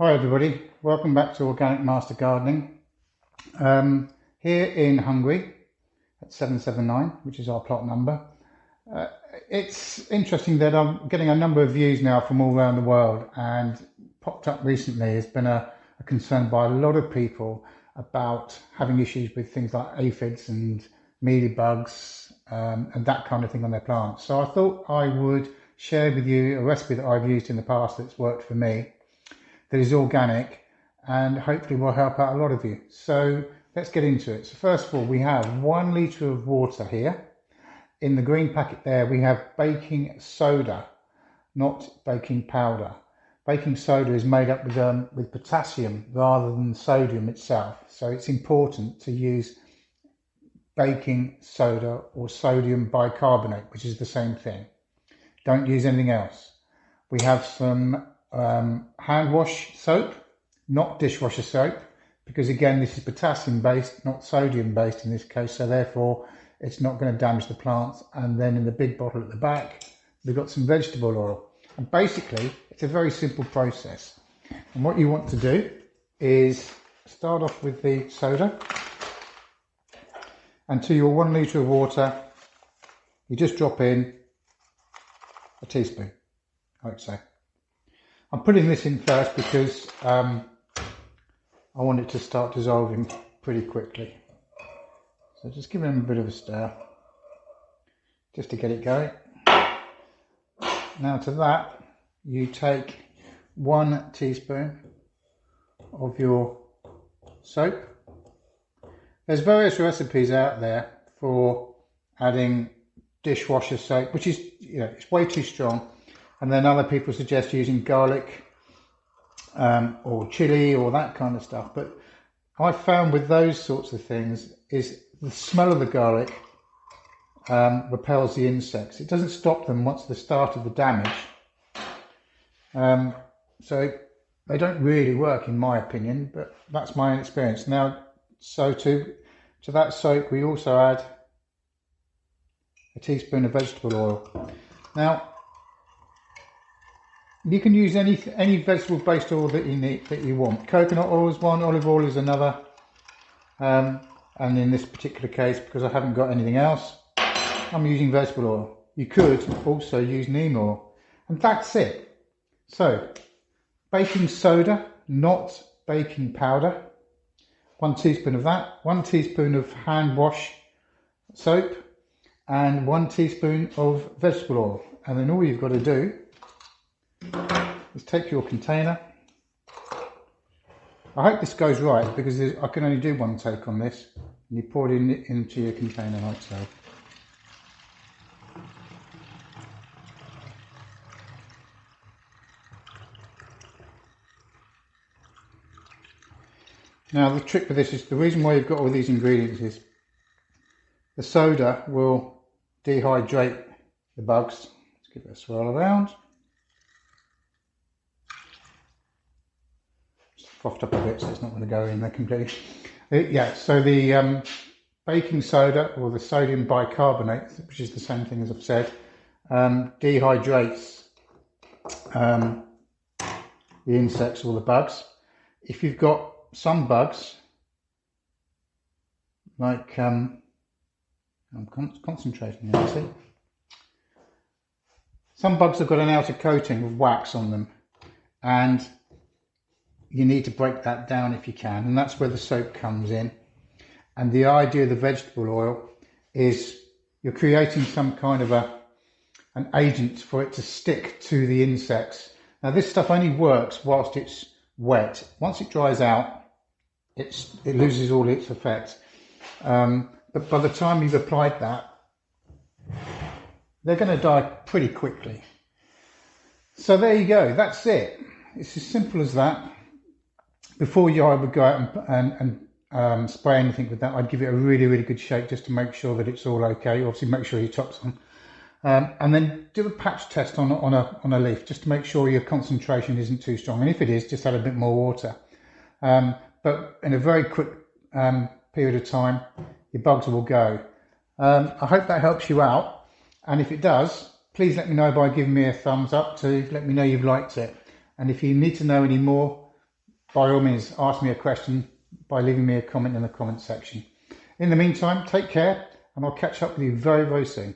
Hi everybody, welcome back to Organic Master Gardening. Here in Hungary at 779, which is our plot number. It's interesting that I'm getting a number of views now from all around the world, and popped up recently has been a concern by a lot of people about having issues with things like aphids and mealy bugs and that kind of thing on their plants. So I thought I would share with you a recipe that I've used in the past that's worked for me, that is organic, and hopefully will help out a lot of you. So let's get into it. So first of all, we have 1 litre of water here. In the green packet there, we have baking soda, not baking powder. Baking soda is made up with potassium rather than sodium itself. So it's important to use baking soda or sodium bicarbonate, which is the same thing. Don't use anything else. We have some hand wash soap, not dishwasher soap, because again this is potassium based, not sodium based in this case, so therefore it's not going to damage the plants. And then in the big bottle at the back we've got some vegetable oil, and basically it's a very simple process. And what you want to do is start off with the soda, and to your 1 litre of water you just drop in a teaspoon, like so. I'm putting this in first because I want it to start dissolving pretty quickly. So just give them a bit of a stir, just to get it going. Now to that, you take 1 teaspoon of your soap. There's various recipes out there for adding dishwasher soap, which is, it's way too strong. And then other people suggest using garlic or chili or that kind of stuff. But I found with those sorts of things is the smell of the garlic repels the insects. It doesn't stop them once the start of the damage. So they don't really work in my opinion, but that's my own experience. Now, so to that soap we also add a teaspoon of vegetable oil. Now, you can use any vegetable based oil that you want. Coconut oil is one, olive oil is another, and in this particular case, because I haven't got anything else, I'm using vegetable oil. You could also use neem oil, and that's it. So baking soda, not baking powder, 1 teaspoon of that, 1 teaspoon of hand wash soap, and 1 teaspoon of vegetable oil. And then all you've got to do is take your container. I hope this goes right, because I can only do 1 take on this. And you pour it into your container like so. Now the trick with this is, the reason why you've got all these ingredients is the soda will dehydrate the bugs. Let's give it a swirl around. Frothed up a bit, so it's not going to go in there completely. Yeah, so the baking soda, or the sodium bicarbonate, which is the same thing as I've said, dehydrates the insects or the bugs. If you've got some bugs, like I'm concentrating here, see? Some bugs have got an outer coating of wax on them, and you need to break that down if you can, and that's where the soap comes in. And the idea of the vegetable oil is you're creating some kind of an agent for it to stick to the insects. Now this stuff only works whilst it's wet. Once it dries out, it loses all its effect. But by the time you've applied that, they're going to die pretty quickly. So there you go, that's it. It's as simple as that. Before I would go out and spray anything with that, I'd give it a really, really good shake just to make sure that it's all okay. Obviously, make sure your top's on, and then do a patch test on a leaf just to make sure your concentration isn't too strong. And if it is, just add a bit more water. But in a very quick period of time, your bugs will go. I hope that helps you out, and if it does, please let me know by giving me a thumbs up to let me know you've liked it. And if you need to know any more, by all means ask me a question by leaving me a comment in the comment section. In the meantime, take care, and I'll catch up with you very, very soon.